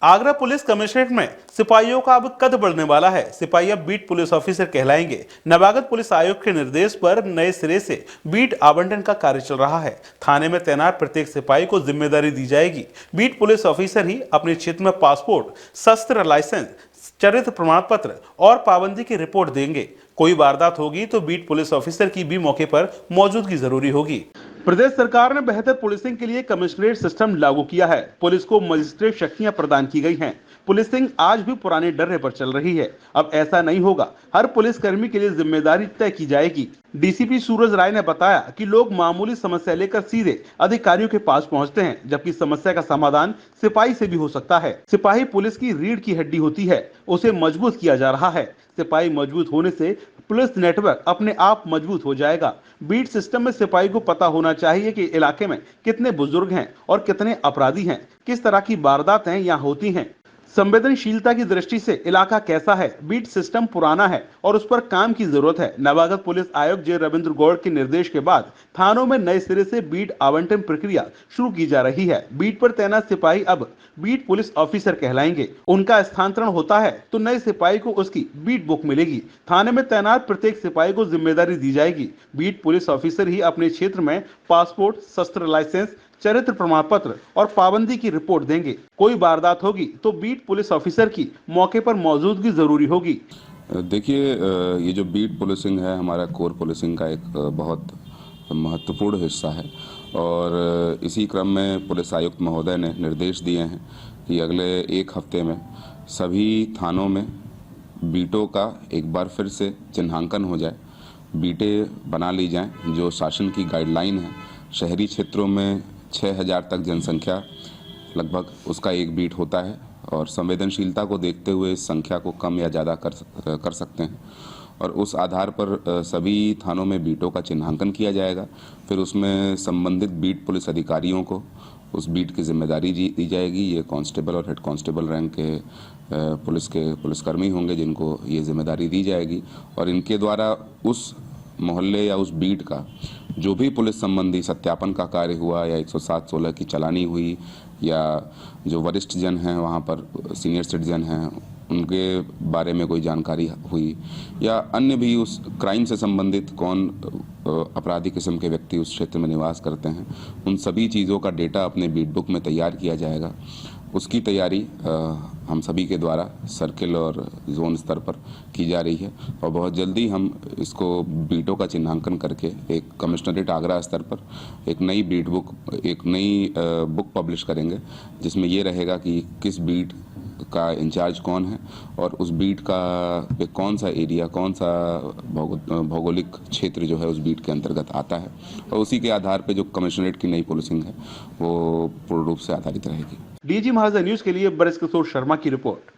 Agra police commissionerate में सिपाहियों का अब कद बढ़ने वाला है। सिपाही अब बीट पुलिस ऑफिसर कहलाएंगे। नवागत पुलिस आयोग के निर्देश पर नए सिरे से बीट आवंटन का कार्य चल रहा है। थाने में तैनात प्रत्येक सिपाही को जिम्मेदारी दी जाएगी। बीट पुलिस ऑफिसर ही अपने क्षेत्र में पासपोर्ट, शस्त्र लाइसेंस, चरित्र प्रमाण पत्र और पाबंदी की रिपोर्ट देंगे। कोई वारदात होगी तो बीट पुलिस ऑफिसर की भी मौके पर मौजूदगी जरूरी होगी। प्रदेश सरकार ने बेहतर पुलिसिंग के लिए कमिश्नरेट सिस्टम लागू किया है। पुलिस को मजिस्ट्रेट शक्तियां प्रदान की गई हैं। पुलिसिंग आज भी पुराने डर्रे पर चल रही है। अब ऐसा नहीं होगा। हर पुलिसकर्मी के लिए जिम्मेदारी तय की जाएगी। डीसीपी सूरज राय ने बताया कि लोग मामूली समस्या लेकर सीधे अधिकारियों के पास पहुंचते हैं, जबकि समस्या का समाधान सिपाही से भी हो सकता है। सिपाही पुलिस की रीढ़ की हड्डी होती है, उसे मजबूत किया जा रहा है। सिपाही मजबूत होने से पुलिस नेटवर्क अपने आप मजबूत हो जाएगा। बीट सिस्टम में सिपाही को पता होना चाहिए कि इलाके में कितने बुजुर्ग हैं और कितने अपराधी हैं, किस तरह की वारदातें यहाँ होती हैं। संवेदनशीलता की दृष्टि से इलाका कैसा है। बीट सिस्टम पुराना है और उस पर काम की जरूरत है। नवागत पुलिस आयुक्त जे रविंद्र गौड़ के निर्देश के बाद थानों में नए सिरे से बीट आवंटन प्रक्रिया शुरू की जा रही है। बीट पर तैनात सिपाही अब बीट पुलिस ऑफिसर कहलाएंगे। उनका स्थानांतरण होता है तो नए सिपाही को उसकी बीट बुक मिलेगी। थाने में तैनात प्रत्येक सिपाही को जिम्मेदारी दी जाएगी। बीट पुलिस ऑफिसर ही अपने क्षेत्र में पासपोर्ट, शस्त्र लाइसेंस, चरित्र प्रमाण पत्र और पाबंदी की रिपोर्ट देंगे। कोई वारदात होगी तो बीट पुलिस ऑफिसर की मौके पर मौजूदगी जरूरी होगी। देखिए, ये जो बीट पुलिसिंग है हमारा कोर पुलिसिंग का एक बहुत महत्वपूर्ण हिस्सा है और इसी क्रम में पुलिस आयुक्त महोदय ने निर्देश दिए हैं कि अगले एक हफ्ते में सभी थानों में बीटों का एक बार फिर से चिन्हांकन हो जाए, बीटें बना ली जाएं जो शासन की गाइडलाइन है। शहरी क्षेत्रों में 6000 तक जनसंख्या लगभग उसका एक बीट होता है और संवेदनशीलता को देखते हुए इस संख्या को कम या ज़्यादा कर सकते हैं और उस आधार पर सभी थानों में बीटों का चिन्हांकन किया जाएगा। फिर उसमें संबंधित बीट पुलिस अधिकारियों को उस बीट की जिम्मेदारी दी जाएगी। ये कांस्टेबल और हेड कांस्टेबल रैंक के पुलिसकर्मी होंगे जिनको ये जिम्मेदारी दी जाएगी और इनके द्वारा उस मोहल्ले या उस बीट का जो भी पुलिस संबंधी सत्यापन का कार्य हुआ या 107-16 की चलानी हुई या जो वरिष्ठ जन हैं वहाँ पर सीनियर सिटीजन हैं उनके बारे में कोई जानकारी हुई या अन्य भी उस क्राइम से संबंधित कौन अपराधी किस्म के व्यक्ति उस क्षेत्र में निवास करते हैं, उन सभी चीज़ों का डेटा अपने बीट बुक में तैयार किया जाएगा। उसकी तैयारी हम सभी के द्वारा सर्किल और जोन स्तर पर की जा रही है और बहुत जल्दी हम इसको बीटों का चिन्हांकन करके एक कमिश्नरेट आगरा स्तर पर एक नई बीट बुक, एक नई बुक पब्लिश करेंगे जिसमें ये रहेगा कि किस बीट का इंचार्ज कौन है और उस बीट का कौन सा एरिया, कौन सा भौगोलिक क्षेत्र जो है उस बीट के अंतर्गत आता है और उसी के आधार पर जो कमिश्नरेट की नई पुलिसिंग है वो पूर्ण रूप से आधारित रहेगी। डीजी महाराजा न्यूज के लिए बरिस किशोर शर्मा की रिपोर्ट।